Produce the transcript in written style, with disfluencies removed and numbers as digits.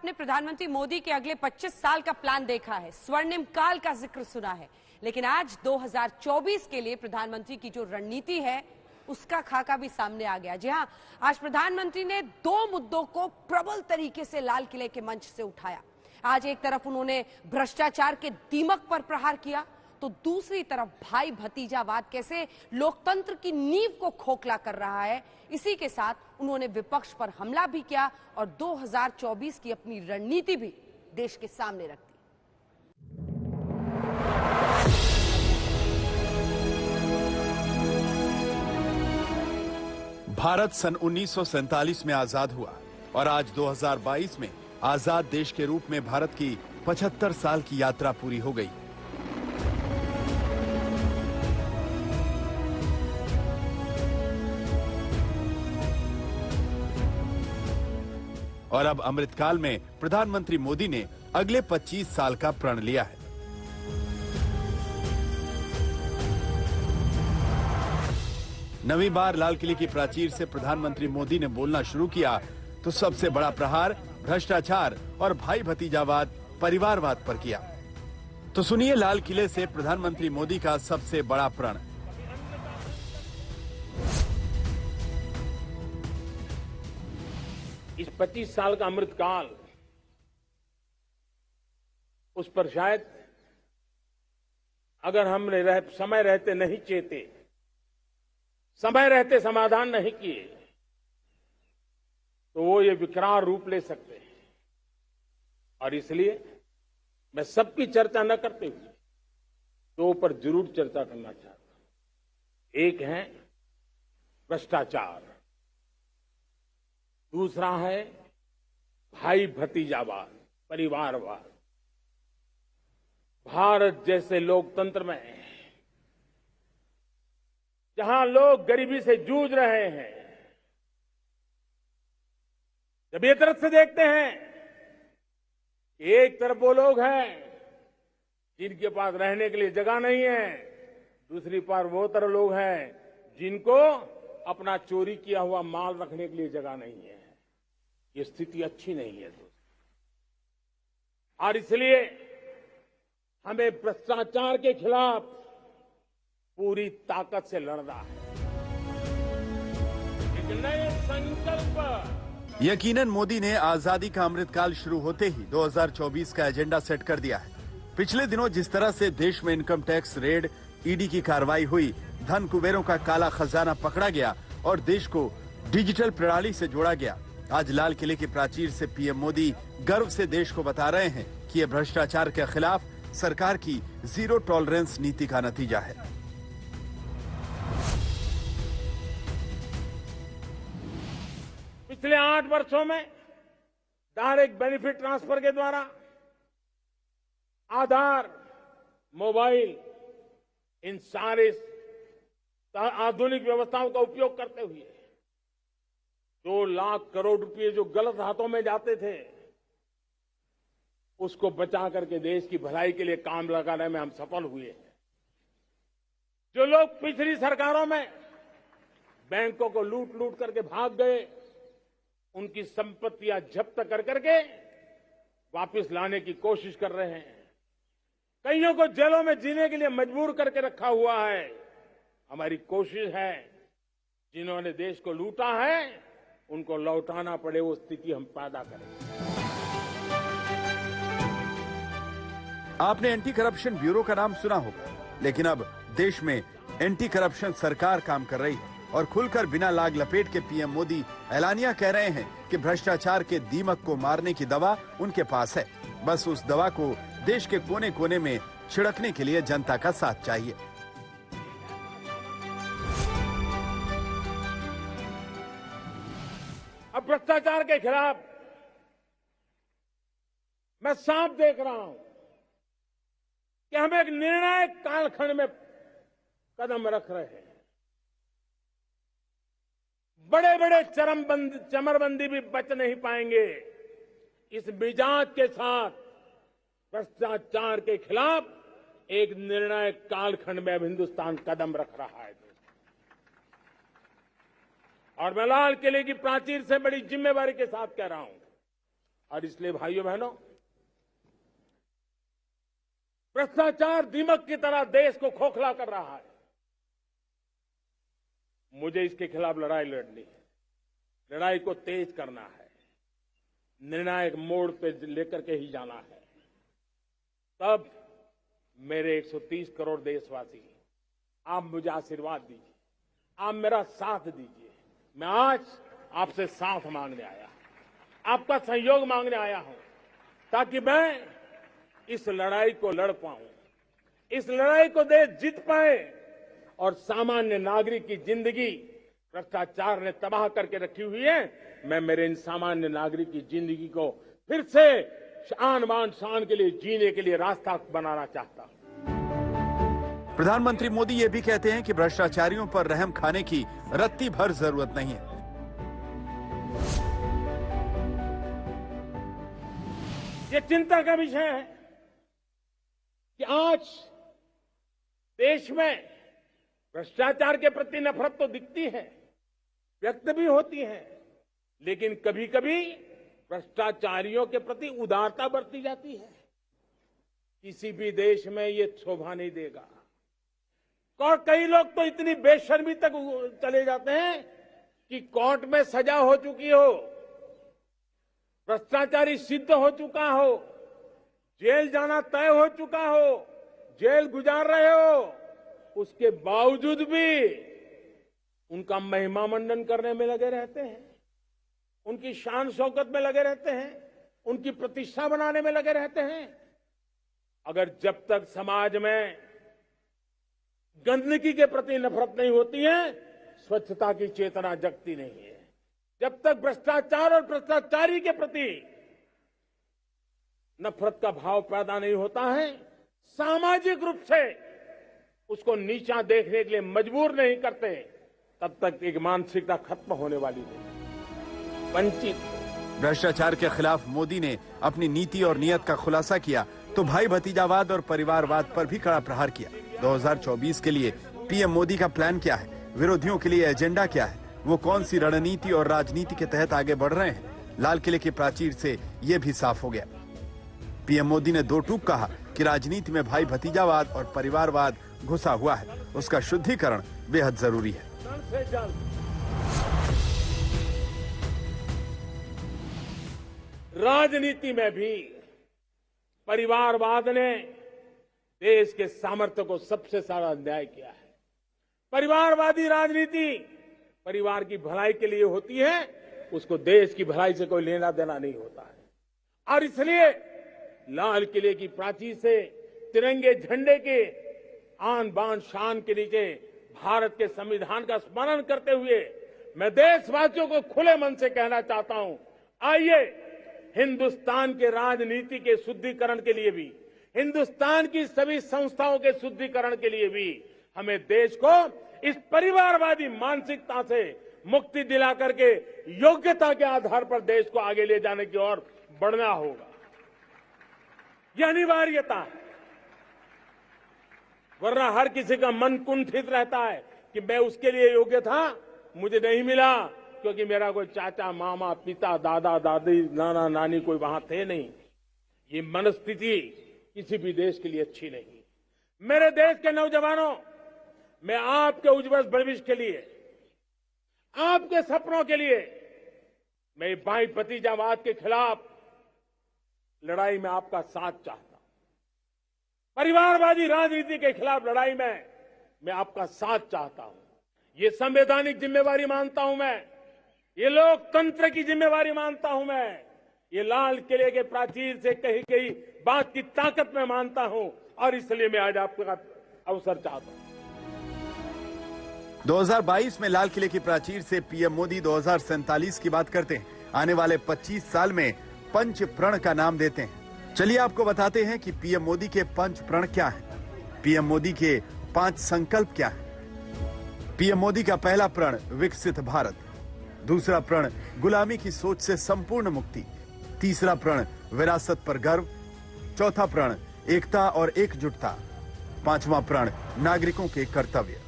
आपने प्रधानमंत्री मोदी के अगले 25 साल का प्लान देखा है, स्वर्णिम काल का जिक्र सुना है, लेकिन आज 2024 के लिए प्रधानमंत्री की जो रणनीति है उसका खाका भी सामने आ गया। जी हां, आज प्रधानमंत्री ने दो मुद्दों को प्रबल तरीके से लाल किले के मंच से उठाया। आज एक तरफ उन्होंने भ्रष्टाचार के दीमक पर प्रहार किया, तो दूसरी तरफ भाई भतीजावाद कैसे लोकतंत्र की नींव को खोखला कर रहा है, इसी के साथ उन्होंने विपक्ष पर हमला भी किया और 2024 की अपनी रणनीति भी देश के सामने रख दी। भारत सन 1947 में आजाद हुआ और आज 2022 में आजाद देश के रूप में भारत की 75 साल की यात्रा पूरी हो गई। और अब अमृतकाल में प्रधानमंत्री मोदी ने अगले 25 साल का प्रण लिया है। नवीं बार लाल किले की प्राचीर से प्रधानमंत्री मोदी ने बोलना शुरू किया तो सबसे बड़ा प्रहार भ्रष्टाचार और भाई भतीजावाद, परिवारवाद पर किया। तो सुनिए लाल किले से प्रधानमंत्री मोदी का सबसे बड़ा प्रण। इस 25 साल का अमृतकाल, उस पर शायद अगर हमने समय रहते नहीं चेते, समय रहते समाधान नहीं किए, तो वो ये विकराल रूप ले सकते हैं। और इसलिए मैं सबकी चर्चा न करते हुए दो पर जरूर चर्चा करना चाहता हूं। एक है भ्रष्टाचार, दूसरा है भाई भतीजावाद, परिवारवाद। भारत जैसे लोकतंत्र में जहां लोग गरीबी से जूझ रहे हैं, जब ये तरफ से देखते हैं कि एक तरफ वो लोग हैं जिनके पास रहने के लिए जगह नहीं है, दूसरी पार वो तरफ लोग हैं जिनको अपना चोरी किया हुआ माल रखने के लिए जगह नहीं है। ये स्थिति अच्छी नहीं है दोस्तों, और इसलिए हमें भ्रष्टाचार के खिलाफ पूरी ताकत से लड़ना है। एक नए संकल्प। यकीनन मोदी ने आजादी का अमृतकाल शुरू होते ही 2024 का एजेंडा सेट कर दिया है। पिछले दिनों जिस तरह से देश में इनकम टैक्स रेड, ईडी की कार्रवाई हुई, धन कुबेरों का काला खजाना पकड़ा गया और देश को डिजिटल प्रणाली से जोड़ा गया, आज लाल किले की प्राचीर से पीएम मोदी गर्व से देश को बता रहे हैं कि यह भ्रष्टाचार के खिलाफ सरकार की जीरो टॉलरेंस नीति का नतीजा है। पिछले 8 वर्षों में डायरेक्ट बेनिफिट ट्रांसफर के द्वारा आधार, मोबाइल, इन सारे आधुनिक व्यवस्थाओं का उपयोग करते हुए 2 लाख करोड़ रुपए जो गलत हाथों में जाते थे, उसको बचा करके देश की भलाई के लिए काम लगाने में हम सफल हुए हैं। जो लोग पिछली सरकारों में बैंकों को लूट लूट करके भाग गए, उनकी संपत्तियां जब्त कर करके वापस लाने की कोशिश कर रहे हैं। कईयों को जेलों में जीने के लिए मजबूर करके रखा हुआ है। हमारी कोशिश है जिन्होंने देश को लूटा है उनको लौटाना पड़े, वो स्थिति हम पैदा करें। आपने एंटी करप्शन ब्यूरो का नाम सुना होगा, लेकिन अब देश में एंटी करप्शन सरकार काम कर रही है और खुलकर बिना लाग लपेट के पीएम मोदी ऐलानिया कह रहे हैं कि भ्रष्टाचार के दीमक को मारने की दवा उनके पास है। बस उस दवा को देश के कोने कोने में छिड़कने के लिए जनता का साथ चाहिए। अब भ्रष्टाचार के खिलाफ मैं साफ देख रहा हूं कि हम एक निर्णायक कालखंड में कदम रख रहे हैं। बड़े बड़े चमरबंदी भी बच नहीं पाएंगे। इस मिजाज के साथ भ्रष्टाचार के खिलाफ एक निर्णायक कालखंड में अब हिंदुस्तान कदम रख रहा है। और मैं लाल किले की प्राचीर से बड़ी जिम्मेवारी के साथ कह रहा हूं, और इसलिए भाइयों बहनों, भ्रष्टाचार दीमक की तरह देश को खोखला कर रहा है। मुझे इसके खिलाफ लड़ाई लड़नी है, लड़ाई को तेज करना है, निर्णायक मोड़ पे लेकर के ही जाना है। तब मेरे 130 करोड़ देशवासी, आप मुझे आशीर्वाद दीजिए, आप मेरा साथ दीजिए। मैं आज आपसे साथ मांगने आया, आपका सहयोग मांगने आया हूं, ताकि मैं इस लड़ाई को लड़ पाऊं, इस लड़ाई को देश जीत पाए और सामान्य नागरिक की जिंदगी भ्रष्टाचार ने तबाह करके रखी हुई है। मैं मेरे इन सामान्य नागरिक की जिंदगी को फिर से शान बान शान के लिए जीने के लिए रास्ता बनाना चाहता हूं। प्रधानमंत्री मोदी ये भी कहते हैं कि भ्रष्टाचारियों पर रहम खाने की रत्ती भर जरूरत नहीं है। ये चिंता का विषय है कि आज देश में भ्रष्टाचार के प्रति नफरत तो दिखती है, व्यक्त भी होती है, लेकिन कभी कभी भ्रष्टाचारियों के प्रति उदारता बरती जाती है। किसी भी देश में ये शोभा नहीं देगा। और कई लोग तो इतनी बेशर्मी तक चले जाते हैं कि कोर्ट में सजा हो चुकी हो, भ्रष्टाचारी सिद्ध हो चुका हो, जेल जाना तय हो चुका हो, जेल गुजार रहे हो, उसके बावजूद भी उनका महिमा मंडन करने में लगे रहते हैं, उनकी शान शौकत में लगे रहते हैं, उनकी प्रतिष्ठा बनाने में लगे रहते हैं। अगर जब तक समाज में गंदगी के प्रति नफरत नहीं होती है, स्वच्छता की चेतना जगती नहीं है। जब तक भ्रष्टाचार और भ्रष्टाचारी के प्रति नफरत का भाव पैदा नहीं होता है, सामाजिक रूप से उसको नीचा देखने के लिए मजबूर नहीं करते, तब तक एक मानसिकता खत्म होने वाली नहीं। वंचित भ्रष्टाचार के खिलाफ मोदी ने अपनी नीति और नियत का खुलासा किया तो भाई भतीजावाद और परिवारवाद पर भी कड़ा प्रहार किया। 2024 के लिए पीएम मोदी का प्लान क्या है, विरोधियों के लिए एजेंडा क्या है, वो कौन सी रणनीति और राजनीति के तहत आगे बढ़ रहे हैं, लाल किले की प्राचीर से ये भी साफ हो गया। पीएम मोदी ने दो टूक कहा कि राजनीति में भाई भतीजावाद और परिवारवाद घुसा हुआ है, उसका शुद्धिकरण बेहद जरूरी है। राजनीति में भी परिवारवाद ने देश के सामर्थ्य को सबसे ज्यादा अन्याय किया है। परिवारवादी राजनीति परिवार की भलाई के लिए होती है, उसको देश की भलाई से कोई लेना देना नहीं होता है। और इसलिए लाल किले की प्राचीर से तिरंगे झंडे के आन बान शान के नीचे भारत के संविधान का स्मरण करते हुए मैं देशवासियों को खुले मन से कहना चाहता हूं, आइए हिंदुस्तान के राजनीति के शुद्धिकरण के लिए भी, हिंदुस्तान की सभी संस्थाओं के शुद्धिकरण के लिए भी हमें देश को इस परिवारवादी मानसिकता से मुक्ति दिला करके योग्यता के आधार पर देश को आगे ले जाने की ओर बढ़ना होगा। यह अनिवार्यता है, वरना हर किसी का मन कुंठित रहता है कि मैं उसके लिए योग्य था, मुझे नहीं मिला क्योंकि मेरा कोई चाचा मामा पिता दादा दादी नाना नानी कोई वहां थे नहीं। ये मनस्थिति किसी भी देश के लिए अच्छी नहीं। मेरे देश के नौजवानों, मैं आपके उज्जवल भविष्य के लिए, आपके सपनों के लिए, मैं भाई भतीजावाद के खिलाफ लड़ाई में आपका साथ चाहता हूं। परिवारवादी राजनीति के खिलाफ लड़ाई में मैं आपका साथ चाहता हूं। ये संवैधानिक जिम्मेवारी मानता हूं मैं, ये लोकतंत्र की जिम्मेवारी मानता हूं मैं, ये लाल किले के प्राचीर से कही गई बात की ताकत में मानता हूं, और इसलिए मैं आज आपका अवसर चाहता हूं। 2022 में लाल किले की प्राचीर से पीएम मोदी 2047 की बात करते हैं। आने वाले 25 साल में पंच प्रण का नाम देते हैं। चलिए आपको बताते हैं कि पीएम मोदी के पंच प्रण क्या हैं। पीएम मोदी के 5 संकल्प क्या हैं। पीएम मोदी का पहला प्रण विकसित भारत, दूसरा प्रण गुलामी की सोच से संपूर्ण मुक्ति, तीसरा प्रण विरासत पर गर्व, चौथा प्रण एकता और एकजुटता, पांचवा प्रण नागरिकों के कर्तव्य।